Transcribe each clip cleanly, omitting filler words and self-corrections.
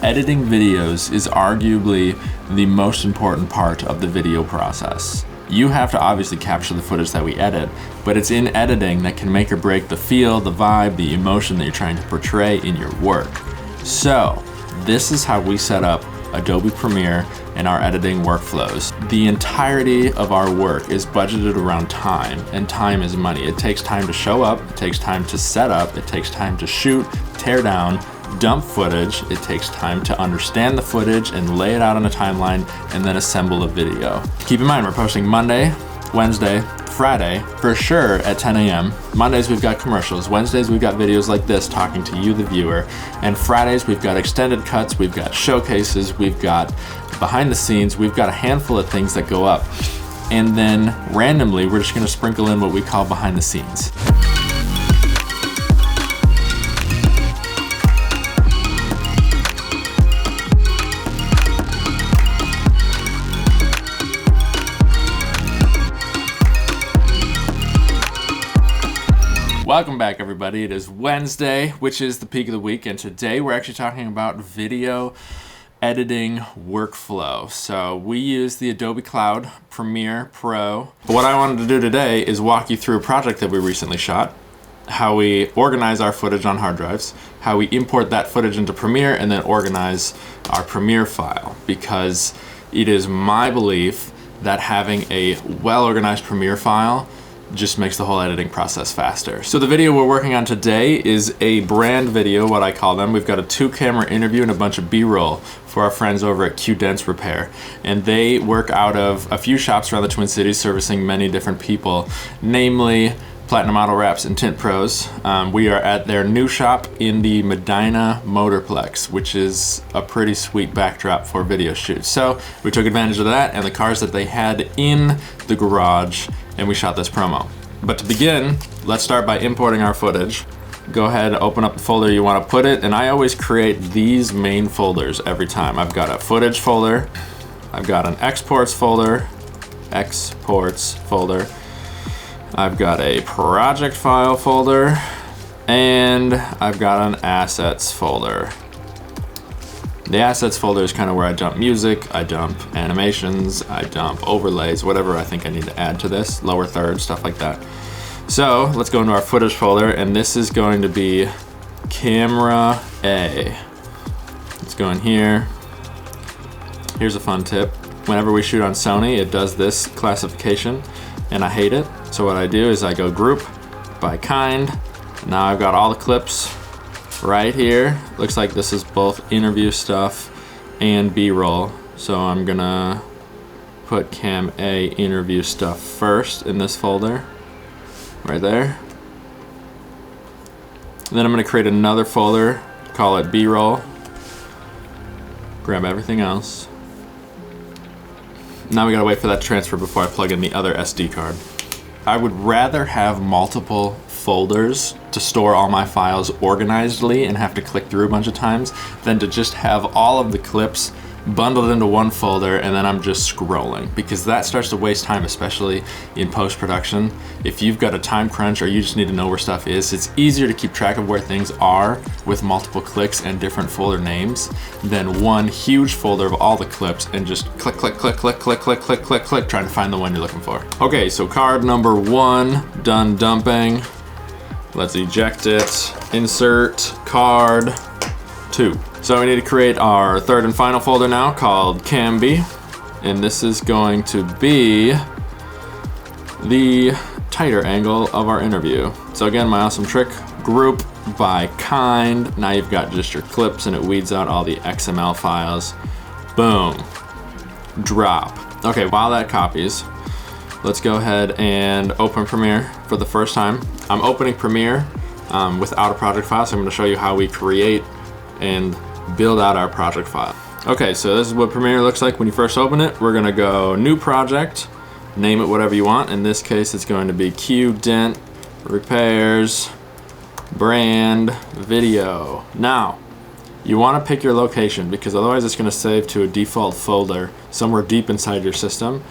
editing videos is arguably the most important part of the video process. You have to obviously capture the footage that we edit, but it's in editing that can make or break the feel, the vibe, the emotion that you're trying to portray in your work. So, this is how we set up Adobe Premiere and our editing workflows. The entirety of our work is budgeted around time, and time is money. It takes time to show up, it takes time to set up, it takes time to shoot, tear down, dump footage, it takes time to understand the footage and lay it out on a timeline and then assemble a video. Keep in mind, we're posting Monday, Wednesday, Friday, for sure at 10 a.m. Mondays we've got commercials, Wednesdays we've got videos like this talking to you, the viewer, and Fridays we've got extended cuts, we've got showcases, we've got behind the scenes, we've got a handful of things that go up. And then randomly, we're just gonna sprinkle in what we call behind the scenes. Welcome back, everybody. It is Wednesday, which is the peak of the week, and today we're actually talking about video editing workflow. So we use the Adobe Cloud Premiere Pro. But what I wanted to do today is walk you through a project that we recently shot, how we organize our footage on hard drives, how we import that footage into Premiere, and then organize our Premiere file, because it is my belief that having a well-organized Premiere file just makes the whole editing process faster. So the video we're working on today is a brand video, what I call them. We've got a 2-camera interview and a bunch of B-roll for our friends over at Q-Dents Repair. And they work out of a few shops around the Twin Cities servicing many different people, namely Platinum Auto Wraps and Tint Pros. We are at their new shop in the Medina Motorplex, which is a pretty sweet backdrop for video shoots. So we took advantage of that and the cars that they had in the garage, and we shot this promo. But to begin, let's start by importing our footage. Go ahead and open up the folder you want to put it, and I always create these main folders every time. I've got a footage folder, I've got an exports folder, I've got a project file folder, and I've got an assets folder. The assets folder is kind of where I dump music, I dump animations, I dump overlays, whatever I think I need to add to this, lower third, stuff like that. So let's go into our footage folder, and this is going to be camera A. Let's go in here. Here's a fun tip. Whenever we shoot on Sony, it does this classification, and I hate it. So what I do is I go group by kind. Now I've got all the clips right here. Looks like this is both interview stuff and B-roll. So I'm gonna put Cam A interview stuff first in this folder, right there. And then I'm gonna create another folder, call it B-roll. Grab everything else. Now we gotta wait for that to transfer before I plug in the other SD card. I would rather have multiple folders to store all my files organizedly and have to click through a bunch of times than to just have all of the clips bundled into one folder and then I'm just scrolling, because that starts to waste time, especially in post-production. If you've got a time crunch or you just need to know where stuff is, it's easier to keep track of where things are with multiple clicks and different folder names than one huge folder of all the clips and just click, click, click, click, click, click, click, click, click, trying to find the one you're looking for. Okay, so card number 1, done dumping. Let's eject it. Insert card 2. So we need to create our third and final folder now called Cam B, and this is going to be the tighter angle of our interview. So again, my awesome trick, group by kind. Now you've got just your clips and it weeds out all the XML files. Boom, drop. Okay, while that copies, let's go ahead and open Premiere for the first time. I'm opening Premiere without a project file, so I'm gonna show you how we create and build out our project file. Okay, so this is what Premiere looks like when you first open it. We're gonna go new project, name it whatever you want. In this case, it's going to be Q-Dent Repairs Brand Video. Now, you wanna pick your location because otherwise it's gonna save to a default folder somewhere deep inside your system.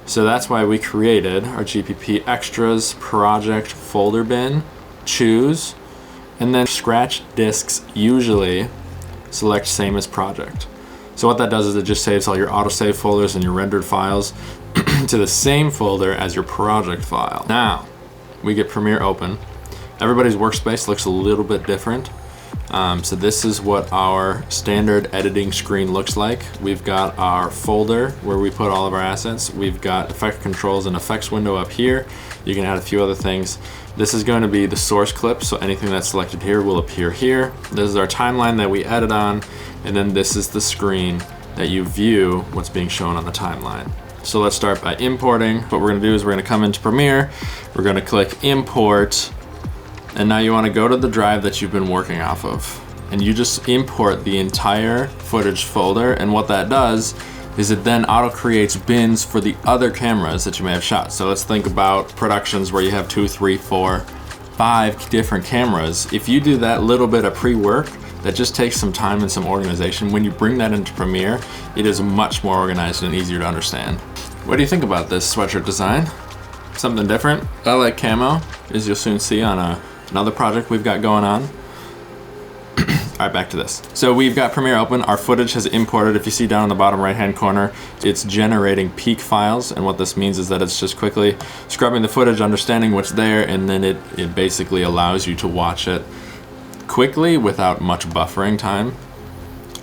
So that's why we created our GPP Extras Project Folder Bin, choose, and then scratch disks usually select same as project. So what that does is it just saves all your autosave folders and your rendered files to the same folder as your project file. Now, we get Premiere open. Everybody's workspace looks a little bit different. So this is what our standard editing screen looks like. We've got our folder where we put all of our assets. We've got effect controls and effects window up here. You can add a few other things. This is going to be the source clip, so anything that's selected here will appear here. This is our timeline that we edit on, and then this is the screen that you view what's being shown on the timeline. So let's start by importing. What we're gonna do is we're gonna come into Premiere, we're gonna click import, and now you wanna go to the drive that you've been working off of. And you just import the entire footage folder, and what that does is it then auto creates bins for the other cameras that you may have shot. So let's think about productions where you have 2, 3, 4, 5 different cameras. If you do that little bit of pre-work, that just takes some time and some organization. When you bring that into Premiere, it is much more organized and easier to understand. What do you think about this sweatshirt design? Something different? I like camo, as you'll soon see on another project we've got going on. All right, back to this. So we've got Premiere open, our footage has imported. If you see down in the bottom right-hand corner, it's generating peak files, and what this means is that it's just quickly scrubbing the footage, understanding what's there, and then it basically allows you to watch it quickly without much buffering time.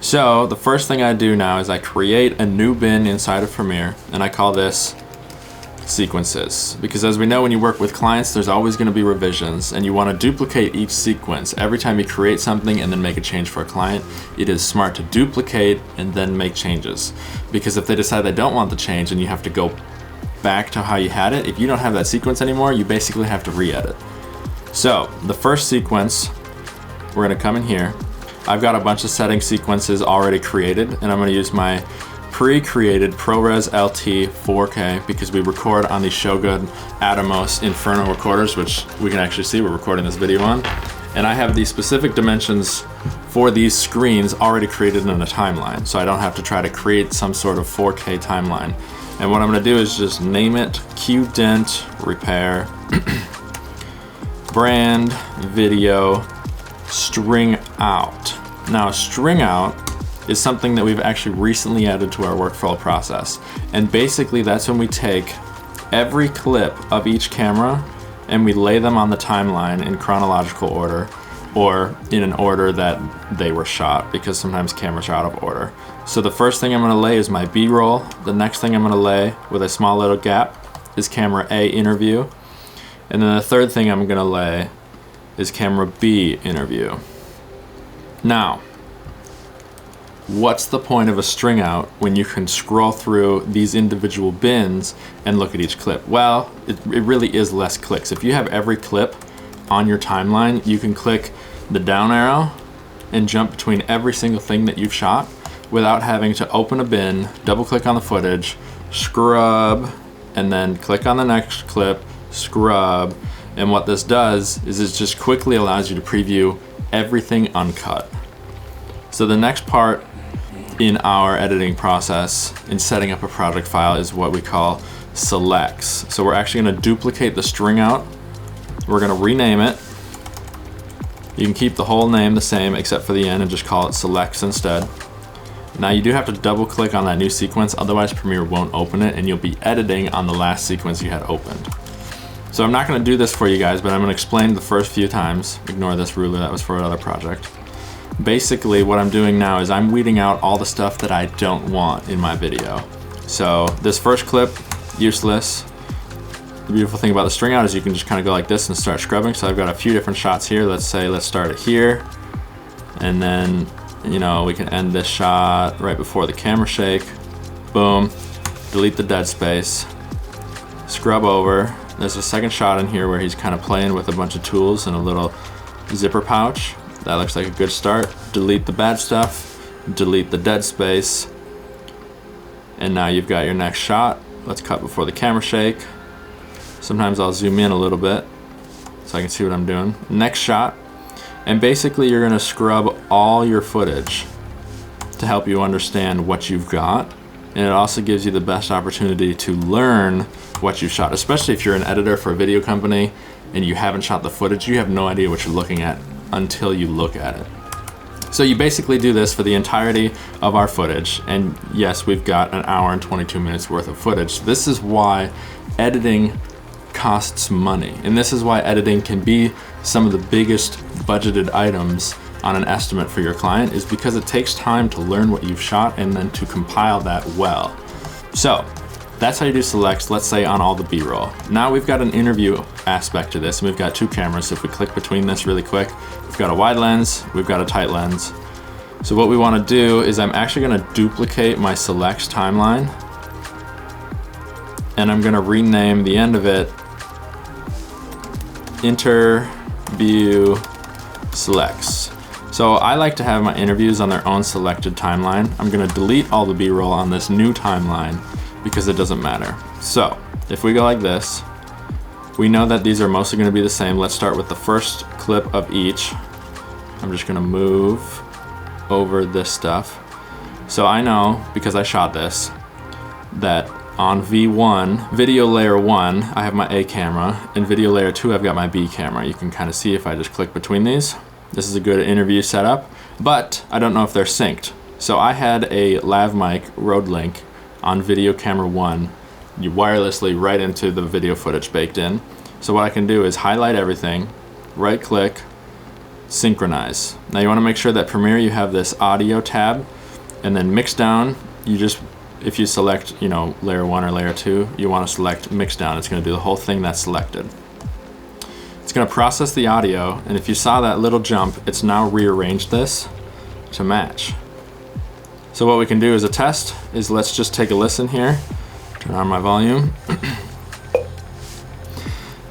So the first thing I do now is I create a new bin inside of Premiere, and I call this sequences, because as we know, when you work with clients, there's always going to be revisions, and you want to duplicate each sequence. Every time you create something and then make a change for a client, it is smart to duplicate and then make changes, because if they decide they don't want the change and you have to go back to how you had it, if you don't have that sequence anymore, you basically have to re-edit. So the first sequence, we're going to come in here. I've got a bunch of setting sequences already created, and I'm going to use my pre-created ProRes LT 4K because we record on the Shogun Atomos Inferno recorders, which we can actually see we're recording this video on. And I have the specific dimensions for these screens already created in a timeline, so I don't have to try to create some sort of 4K timeline. And what I'm going to do is just name it QDent Repair Brand Video String Out. Now, string out is something that we've actually recently added to our workflow process. And basically that's when we take every clip of each camera and we lay them on the timeline in chronological order, or in an order that they were shot, because sometimes cameras are out of order. So the first thing I'm gonna lay is my B-roll. The next thing I'm gonna lay with a small little gap is camera A interview. And then the third thing I'm gonna lay is camera B interview. Now, what's the point of a string out when you can scroll through these individual bins and look at each clip? Well, it really is less clicks. If you have every clip on your timeline, you can click the down arrow and jump between every single thing that you've shot without having to open a bin, double click on the footage, scrub, and then click on the next clip, scrub. And what this does is it just quickly allows you to preview everything uncut. So the next part in our editing process in setting up a project file is what we call selects. So we're actually going to duplicate the string out. We're going to rename it. You can keep the whole name the same except for the end and just call it selects instead. Now you do have to double click on that new sequence, otherwise Premiere won't open it and you'll be editing on the last sequence you had opened. So I'm not going to do this for you guys, but I'm going to explain the first few times. Ignore this ruler, that was for another project. Basically what I'm doing now is I'm weeding out all the stuff that I don't want in my video. So this first clip, useless. The beautiful thing about the string out is you can just kind of go like this and start scrubbing. So I've got a few different shots here. Let's start it here. And then, you know, we can end this shot right before the camera shake. Boom, delete the dead space, scrub over. There's a second shot in here where he's kind of playing with a bunch of tools in a little zipper pouch. That looks like a good start. Delete the bad stuff, delete the dead space, and now you've got your next shot. Let's cut before the camera shake. Sometimes I'll zoom in a little bit so I can see what I'm doing. Next shot, and basically you're gonna scrub all your footage to help you understand what you've got, and it also gives you the best opportunity to learn what you've shot, especially if you're an editor for a video company and you haven't shot the footage. You have no idea what you're looking at until you look at it. So you basically do this for the entirety of our footage, and yes, we've got an hour and 22 minutes worth of footage. This is why editing costs money, and this is why editing can be some of the biggest budgeted items on an estimate for your client, is because it takes time to learn what you've shot and then to compile that well. So that's how you do selects, let's say on all the B-roll. Now we've got an interview aspect to this, and we've got two cameras. So if we click between this really quick, we've got a wide lens, we've got a tight lens. So what we want to do is I'm actually going to duplicate my selects timeline, and I'm going to rename the end of it interview selects. So I like to have my interviews on their own selected timeline. I'm going to delete all the B-roll on this new timeline because it doesn't matter. So if we go like this, we know that these are mostly going to be the same. Let's start with the first clip of each. I'm just going to move over this stuff. So I know, because I shot this, that on V1, video layer 1, I have my A camera, and video layer 2, I've got my B camera. You can kind of see if I just click between these. This is a good interview setup, but I don't know if they're synced. So I had a lav mic Rode link on video camera 1, you wirelessly right into the video footage baked in. So what I can do is highlight everything, right click, synchronize. Now you want to make sure that Premiere, you have this audio tab, and then mix down, you just, if you select, you know, layer 1 or layer 2, you want to select mix down. It's going to do the whole thing that's selected. It's going to process the audio, and if you saw that little jump, it's now rearranged this to match. So what we can do as a test is let's just take a listen here. Turn on my volume.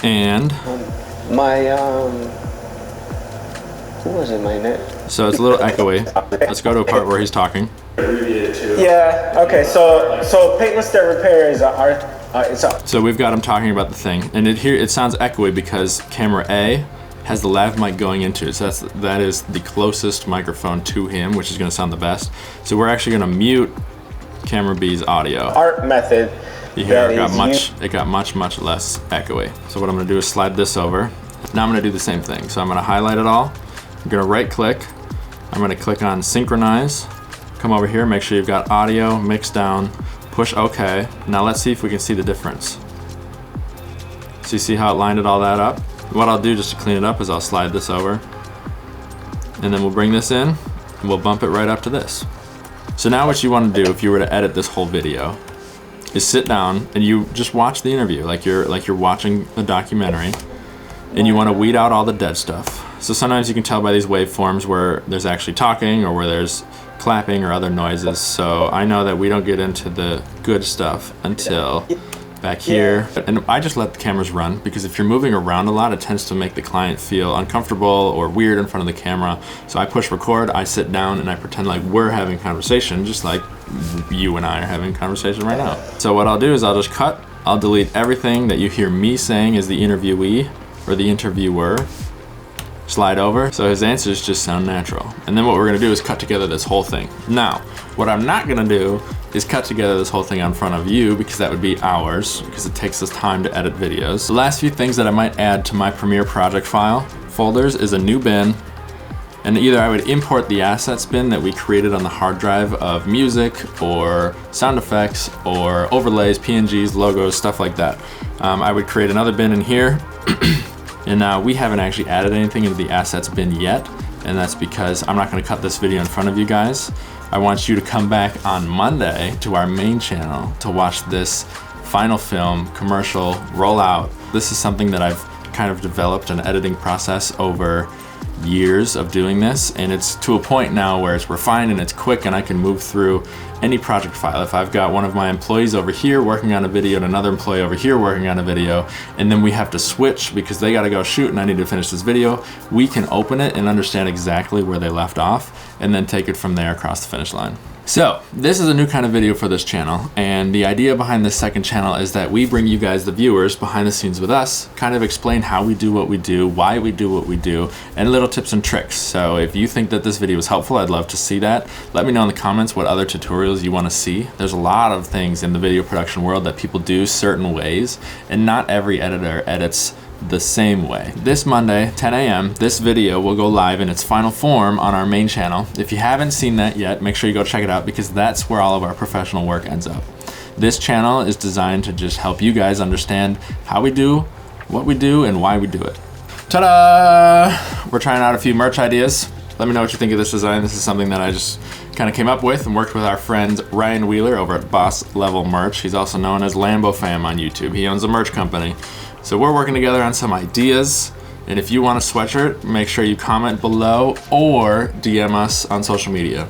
And who was it, my net? So it's a little echoey. Let's go to a part where he's talking. Yeah, okay, so paintless debt repair is it's up. So we've got him talking about the thing, and it sounds echoey because camera A has the lav mic going into it. So that is the closest microphone to him, which is gonna sound the best. So we're actually gonna mute camera B's audio. Art method. You hear it got much less echoey. So what I'm gonna do is slide this over. Now I'm gonna do the same thing. So I'm gonna highlight it all. I'm gonna right click. I'm gonna click on synchronize. Come over here, make sure you've got audio, mix down, push OK. Now let's see if we can see the difference. So you see how it lined all that up? What I'll do just to clean it up is I'll slide this over, and then we'll bring this in and we'll bump it right up to this. So now what you want to do if you were to edit this whole video is sit down and you just watch the interview like you're watching a documentary, and you want to weed out all the dead stuff. So sometimes you can tell by these waveforms where there's actually talking or where there's clapping or other noises. So I know that we don't get into the good stuff until back here. And I just let the cameras run, because if you're moving around a lot, it tends to make the client feel uncomfortable or weird in front of the camera. So I push record, I sit down, and I pretend like we're having conversation, just like you and I are having conversation right now. So what I'll do is I'll just cut, I'll delete everything that you hear me saying as the interviewee or the interviewer. Slide over, so his answers just sound natural. And then what we're gonna do is cut together this whole thing. Now, what I'm not gonna do is cut together this whole thing in front of you, because that would be hours, because it takes us time to edit videos. The last few things that I might add to my Premiere project file folders is a new bin, and either I would import the assets bin that we created on the hard drive of music or sound effects or overlays, PNGs, logos, stuff like that. I would create another bin in here. And we haven't actually added anything into the assets bin yet, and that's because I'm not gonna cut this video in front of you guys. I want you to come back on Monday to our main channel to watch this final film commercial roll out. This is something that I've kind of developed an editing process over years of doing this, and it's to a point now where it's refined and it's quick, and I can move through any project file. If I've got one of my employees over here working on a video and another employee over here working on a video, and then we have to switch because they gotta go shoot and I need to finish this video, we can open it and understand exactly where they left off and then take it from there across the finish line. So this is a new kind of video for this channel, and the idea behind this second channel is that we bring you guys, the viewers, behind the scenes with us, kind of explain how we do what we do, why we do what we do, and little tips and tricks. So if you think that this video is helpful, I'd love to see that. Let me know in the comments what other tutorials you want to see. There's a lot of things in the video production world that people do certain ways, and not every editor edits the same way. This Monday, 10 a.m., this video will go live in its final form on our main channel. If you haven't seen that yet, make sure you go check it out because that's where all of our professional work ends up. This channel is designed to just help you guys understand how we do what we do and why we do it. Ta-da! We're trying out a few merch ideas. Let me know what you think of this design. This is something that I just kind of came up with and worked with our friend Ryan Wheeler over at Boss Level Merch. He's also known as Lambo Fam on YouTube. He owns a merch company. So we're working together on some ideas. And if you want a sweatshirt, make sure you comment below or DM us on social media.